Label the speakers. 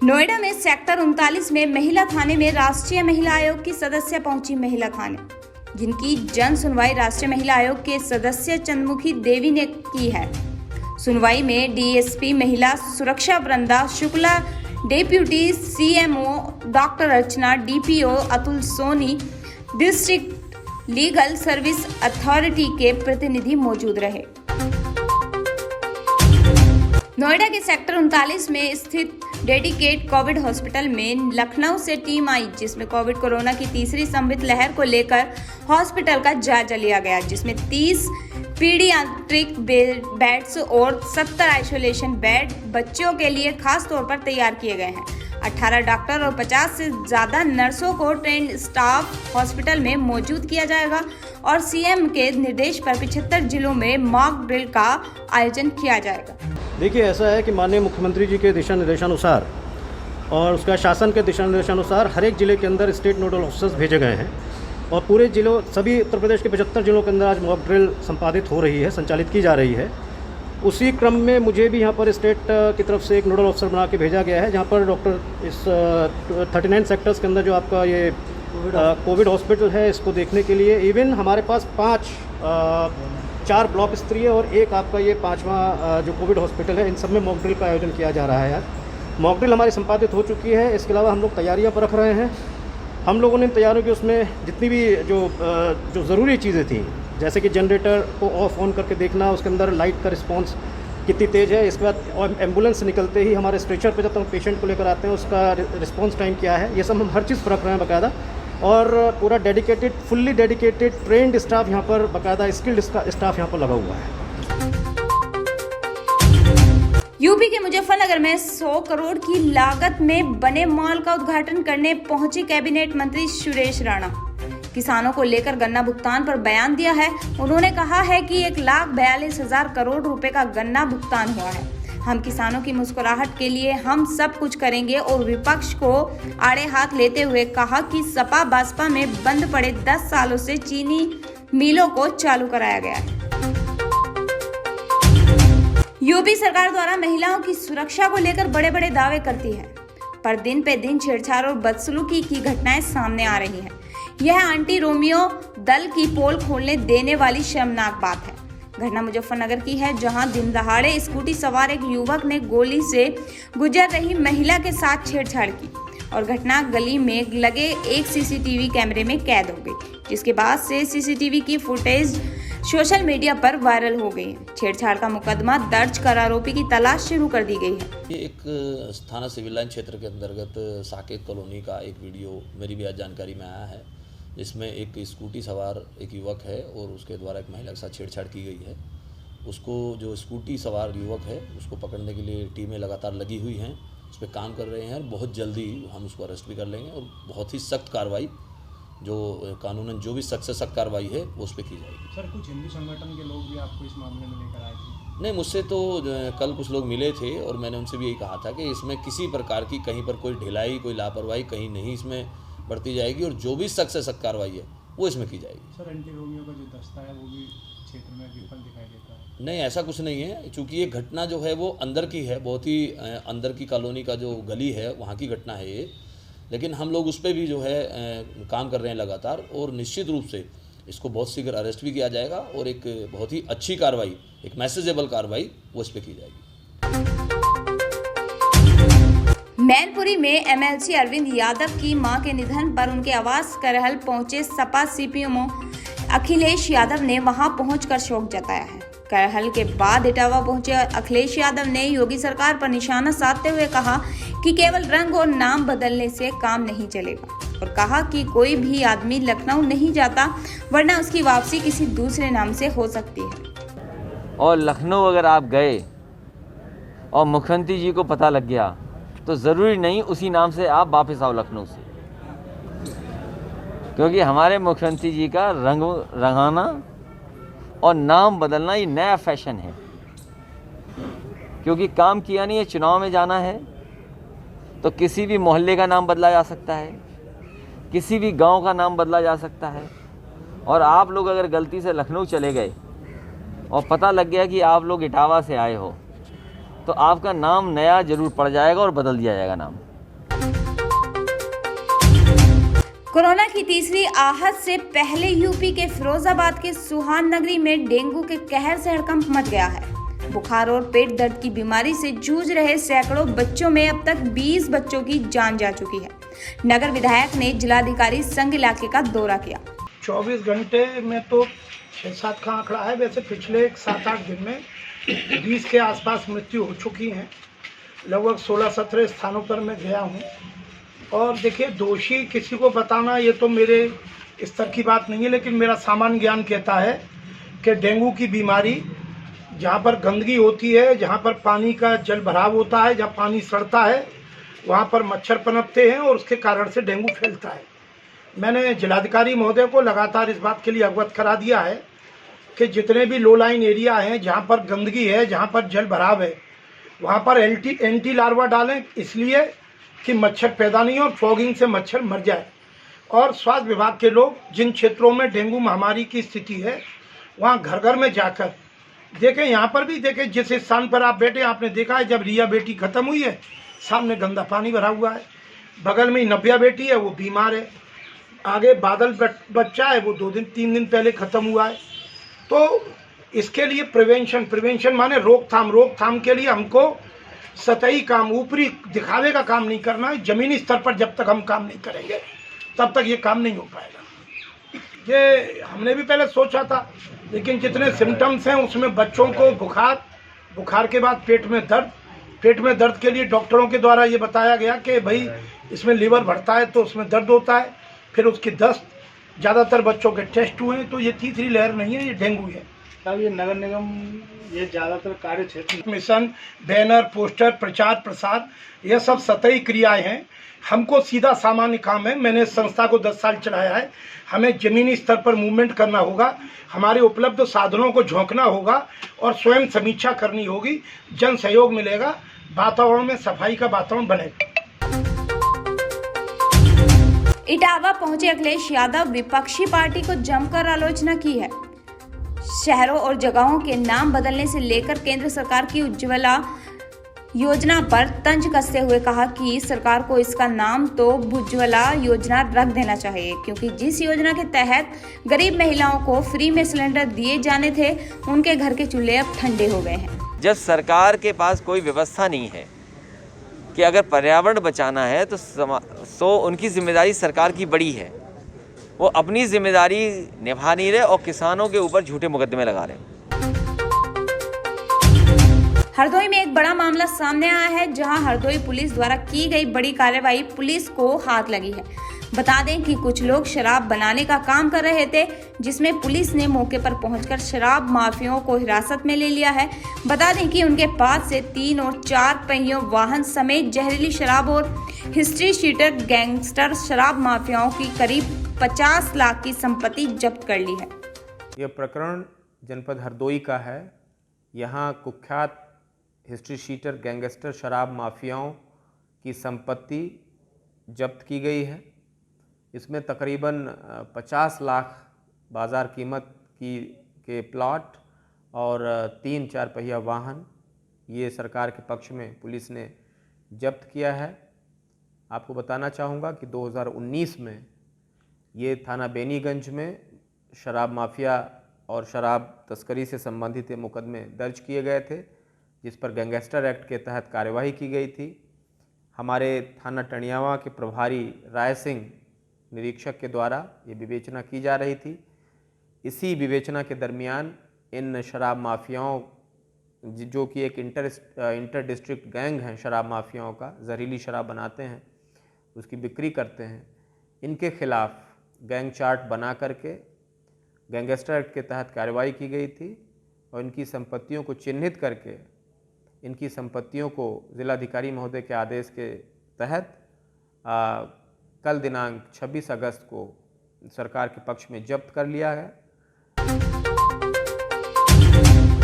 Speaker 1: नोएडा में सेक्टर 39 में महिला थाने में राष्ट्रीय महिला आयोग की सदस्य पहुंची महिला थाने, जिनकी जन सुनवाई राष्ट्रीय महिला आयोग के सदस्य चंद्रमुखी देवी ने की है। सुनवाई में डीएसपी महिला सुरक्षा Vrinda Shukla, deputy CMO doctor Archana, DPO Atul Soni, district legal service authority के प्रतिनिधि मौजूद रहे। नोएडा के सेक्टर 39 में स्थित डेडिकेट कोविड हॉस्पिटल में लखनऊ से टीम आई, जिसमें कोविड कोरोना की तीसरी संभावित लहर को लेकर हॉस्पिटल का जायजा लिया गया, जिसमें 30 पीडियाट्रिक बेड्स और 70 आइसोलेशन बेड बच्चों के लिए खास तौर पर तैयार किए गए हैं। 18 डॉक्टर और 50 से ज़्यादा नर्सों को ट्रेंड स्टाफ हॉस्पिटल में मौजूद किया जाएगा और सीएम के निर्देश पर 75 जिलों में मॉक ड्रिल का आयोजन किया जाएगा।
Speaker 2: देखिए, ऐसा है कि माननीय मुख्यमंत्री जी के दिशा निर्देशानुसार और उसका शासन के दिशा निर्देशानुसार हर एक ज़िले के अंदर स्टेट नोडल ऑफिसर्स भेजे गए हैं और पूरे ज़िलों सभी उत्तर प्रदेश के 75 जिलों के अंदर आज मॉक ड्रिल संपादित हो रही है, संचालित की जा रही है। उसी क्रम में मुझे भी यहाँ पर स्टेट की तरफ से एक नोडल ऑफिसर बना के भेजा गया है, जहाँ पर डॉक्टर इस 39 सेक्टर्स के अंदर जो आपका ये कोविड हॉस्पिटल है, इसको देखने के लिए इवन हमारे पास 4 ब्लॉक स्तरीय और एक आपका ये 5वां जो कोविड हॉस्पिटल है, इन सब में मॉक ड्रिल का आयोजन किया जा रहा है। यार मॉक ड्रिल हमारी संपादित हो चुकी है। इसके अलावा हम लोग तैयारियां पर रख रहे हैं। हम लोगों ने तैयारियों की उसमें जितनी भी जो ज़रूरी चीज़ें थी, जैसे कि जनरेटर को ऑफ ऑन करके देखना, उसके अंदर लाइट का रिस्पॉन्स कितनी तेज़ है, इसके बाद एम्बुलेंस से निकलते ही हमारे स्ट्रेचर पर जब तक पेशेंट को लेकर आते हैं उसका रिस्पॉन्स टाइम क्या है, ये सब हम हर चीज़ पर रख रहे हैं बाकायदा। और पूरा dedicated, fully dedicated trend staff यहाँ पर, बाकायदा स्किल्ड स्टाफ यहाँ पर लगा हुआ है।
Speaker 1: यूपी के मुजफ्फरनगर में 100 करोड़ की लागत में बने मॉल का उद्घाटन करने पहुंचे कैबिनेट मंत्री सुरेश राणा। किसानों को लेकर गन्ना भुगतान पर बयान दिया है। उन्होंने कहा है कि 1,42,000 करोड़ रुपए का गन्ना भुगतान हुआ है। हम किसानों की मुस्कुराहट के लिए हम सब कुछ करेंगे और विपक्ष को आड़े हाथ लेते हुए कहा कि सपा बसपा में बंद पड़े 10 सालों से चीनी मिलों को चालू कराया गया है। यूपी सरकार द्वारा महिलाओं की सुरक्षा को लेकर बड़े बड़े दावे करती है, पर दिन पे दिन छेड़छाड़ और बदसलूकी की घटनाएं सामने आ रही हैं। यह एंटी रोमियो दल की पोल खोलने देने वाली शर्मनाक बात है। घटना मुजफ्फरनगर की है, जहां दिन दहाड़े स्कूटी सवार एक युवक ने गोली से गुजर रही महिला के साथ छेड़छाड़ की और घटना गली में लगे एक सीसीटीवी कैमरे में कैद हो गई, जिसके बाद से सीसीटीवी की फुटेज सोशल मीडिया पर वायरल हो गई है। छेड़छाड़ का मुकदमा दर्ज कर आरोपी की तलाश शुरू कर दी गई है।
Speaker 3: ये एक थाना सिविल लाइन क्षेत्र के अंतर्गत साकेत कॉलोनी का एक वीडियो मेरी भी आज जानकारी में आया है, जिसमें एक स्कूटी सवार एक युवक है और उसके द्वारा एक महिला के साथ छेड़छाड़ की गई है। उसको जो स्कूटी सवार युवक है उसको पकड़ने के लिए टीमें लगातार लगी हुई हैं, उस पर काम कर रहे हैं और बहुत जल्दी हम उसको अरेस्ट भी कर लेंगे और बहुत ही सख्त कार्रवाई, जो कानूनन जो भी सख्त से सख्त कार्रवाई है वो उस पर की जाएगी।
Speaker 4: सर, कुछ हिंदू संगठन के लोग भी आपको इस मामले में लेकर आए थे?
Speaker 3: नहीं, मुझसे तो कल कुछ लोग मिले थे और मैंने उनसे भी यही कहा था कि इसमें किसी प्रकार की कहीं पर कोई ढिलाई, कोई लापरवाही कहीं नहीं इसमें बढ़ती जाएगी और जो भी सख्त से सख्त कार्रवाई है वो इसमें की जाएगी।
Speaker 4: सर, एंटी रोमियो का जो दस्ता है वो भी क्षेत्र में विफल दिखाई देता है?
Speaker 3: नहीं, ऐसा कुछ नहीं है, क्योंकि ये घटना जो है वो अंदर की है, बहुत ही अंदर की कॉलोनी का जो गली है वहाँ की घटना है ये। लेकिन हम लोग उस पर भी जो है काम कर रहे हैं लगातार और निश्चित रूप से इसको बहुत शीघ्र अरेस्ट भी किया जाएगा और एक बहुत ही अच्छी कार्रवाई, एक मैसेजेबल कार्रवाई वो इस पर की जाएगी।
Speaker 1: मैनपुरी में एमएलसी अरविंद यादव की मां के निधन पर उनके आवास करहल पहुंचे सपा सीपीएम अखिलेश यादव ने वहां पहुंचकर शोक जताया है। करहल के बाद इटावा पहुंचे अखिलेश यादव ने योगी सरकार पर निशाना साधते हुए कहा कि केवल रंग और नाम बदलने से काम नहीं चलेगा और कहा कि कोई भी आदमी लखनऊ नहीं जाता, वरना उसकी वापसी किसी दूसरे नाम से हो सकती है।
Speaker 5: और लखनऊ अगर आप गए और मुख्यमंत्री जी को पता लग गया तो ज़रूरी नहीं उसी नाम से आप वापस आओ लखनऊ से, क्योंकि हमारे मुख्यमंत्री जी का रंग रंगाना और नाम बदलना ये नया फैशन है। क्योंकि काम किया नहीं है, चुनाव में जाना है तो किसी भी मोहल्ले का नाम बदला जा सकता है, किसी भी गांव का नाम बदला जा सकता है। और आप लोग अगर गलती से लखनऊ चले गए और पता लग गया कि आप लोग इटावा से आए हो तो आपका नाम नया जरूर पड़ जाएगा और बदल दिया जाएगा नाम।
Speaker 1: कोरोना की तीसरी आहट से पहले यूपी के फिरोजाबाद के सुहान नगरी में डेंगू के कहर से हड़कंप मच गया है। बुखार और पेट दर्द की बीमारी से जूझ रहे सैकड़ों बच्चों में अब तक 20 बच्चों की जान जा चुकी है। नगर विधायक ने जिलाधिकारी संघ इलाके का दौरा किया।
Speaker 6: 24 घंटे में तो 6-7 का आंकड़ा है। वैसे पिछले 7-8 दिन में 20 के आसपास मृत्यु हो चुकी हैं। लगभग 16-17 स्थानों पर मैं गया हूं। और देखिए, दोषी किसी को बताना ये तो मेरे स्तर की बात नहीं है, लेकिन मेरा सामान्य ज्ञान कहता है कि डेंगू की बीमारी जहाँ पर गंदगी होती है, जहाँ पर पानी का जल भराव होता है, जहाँ पानी सड़ता है, वहाँ पर मच्छर पनपते हैं और उसके कारण से डेंगू फैलता है। मैंने जिलाधिकारी महोदय को लगातार इस बात के लिए अवगत करा दिया है कि जितने भी लो लाइन एरिया हैं, जहाँ पर गंदगी है, जहाँ पर जल भराव है, वहाँ पर एंटी लार्वा डालें, इसलिए कि मच्छर पैदा नहीं हो और फॉगिंग से मच्छर मर जाए। और स्वास्थ्य विभाग के लोग जिन क्षेत्रों में डेंगू महामारी की स्थिति है, वहाँ घर घर में जाकर देखें। यहाँ पर भी देखें, जिस स्थान पर आप बैठे, आपने देखा है जब रिया बेटी खत्म हुई है, सामने गंदा पानी भरा हुआ है। बगल में नव्या बेटी है, वो बीमार है। आगे बादल बच्चा है, वो 2-3 दिन पहले ख़त्म हुआ है। तो इसके लिए प्रिवेंशन माने रोकथाम के लिए हमको सतही काम, ऊपरी दिखावे का काम नहीं करना है। ज़मीनी स्तर पर जब तक हम काम नहीं करेंगे तब तक ये काम नहीं हो पाएगा। ये हमने भी पहले सोचा था, लेकिन जितने सिम्टम्स हैं उसमें बच्चों को बुखार के बाद पेट में दर्द के लिए डॉक्टरों के द्वारा ये बताया गया कि भाई इसमें लीवर बढ़ता है तो उसमें दर्द होता है। फिर उसकी दस्त, ज़्यादातर बच्चों के टेस्ट हुए हैं। तो ये तीसरी लहर नहीं है, ये डेंगू है।
Speaker 4: तब ये नगर निगम ये ज़्यादातर कार्य क्षेत्र
Speaker 6: मिशन, बैनर, पोस्टर, प्रचार प्रसार, यह सब सतही क्रियाएं हैं। हमको सीधा सामान्य काम है। मैंने संस्था को 10 साल चलाया है। हमें ज़मीनी स्तर पर मूवमेंट करना होगा, हमारे उपलब्ध साधनों को झोंकना होगा और स्वयं समीक्षा करनी होगी। जन सहयोग मिलेगा, वातावरण में सफाई का वातावरण बनेगा।
Speaker 1: इटावा पहुंचे अखिलेश यादव, विपक्षी पार्टी को जमकर आलोचना की है। शहरों और जगहों के नाम बदलने से लेकर केंद्र सरकार की उज्ज्वला योजना पर तंज कसते हुए कहा कि सरकार को इसका नाम तो उज्ज्वला योजना रख देना चाहिए, क्योंकि जिस योजना के तहत गरीब महिलाओं को फ्री में सिलेंडर दिए जाने थे, उनके घर के चूल्हे अब ठंडे हो गए हैं।
Speaker 5: जब सरकार के पास कोई व्यवस्था नहीं है कि अगर पर्यावरण बचाना है तो उनकी जिम्मेदारी सरकार की बड़ी है, वो अपनी जिम्मेदारी निभा नहीं रहे और किसानों के ऊपर झूठे मुकदमे लगा रहे हैं।
Speaker 1: हरदोई में एक बड़ा मामला सामने आया है, जहां हरदोई पुलिस द्वारा की गई बड़ी कार्रवाई पुलिस को हाथ लगी है। बता दें कि कुछ लोग शराब बनाने का काम कर रहे थे, जिसमें पुलिस ने मौके पर पहुंचकर शराब माफियाओं को हिरासत में ले लिया है। बता दें कि उनके पास से 3 और 4 पहियों वाहन समेत जहरीली शराब और हिस्ट्री शीटर गैंगस्टर शराब माफियाओं की करीब 50 लाख की संपत्ति जब्त कर ली है।
Speaker 7: यह प्रकरण जनपद हरदोई का है। यहाँ कुख्यात हिस्ट्री शीटर गैंगस्टर शराब माफियाओं की संपत्ति जब्त की गई है। इसमें तकरीबन 50 लाख बाज़ार कीमत के प्लॉट और 3-4 पहिया वाहन ये सरकार के पक्ष में पुलिस ने जब्त किया है। आपको बताना चाहूँगा कि 2019 में ये थाना बेनीगंज में शराब माफिया और शराब तस्करी से संबंधित ये मुकदमे दर्ज किए गए थे, जिस पर गैंगस्टर एक्ट के तहत कार्यवाही की गई थी। हमारे थाना टणियावा के प्रभारी राय सिंह निरीक्षक के द्वारा ये विवेचना की जा रही थी। इसी विवेचना के दरमियान इन शराब माफियाओं, जो कि एक इंटर डिस्ट्रिक्ट गैंग हैं शराब माफियाओं का, जहरीली शराब बनाते हैं, उसकी बिक्री करते हैं, इनके खिलाफ गैंग चार्ट बना करके गैंगस्टर एक्ट के तहत कार्रवाई की गई थी और इनकी संपत्तियों को चिन्हित करके इनकी संपत्तियों को जिलाधिकारी महोदय के आदेश के तहत कल दिनांक 26 अगस्त को सरकार के पक्ष में जब्त कर लिया है।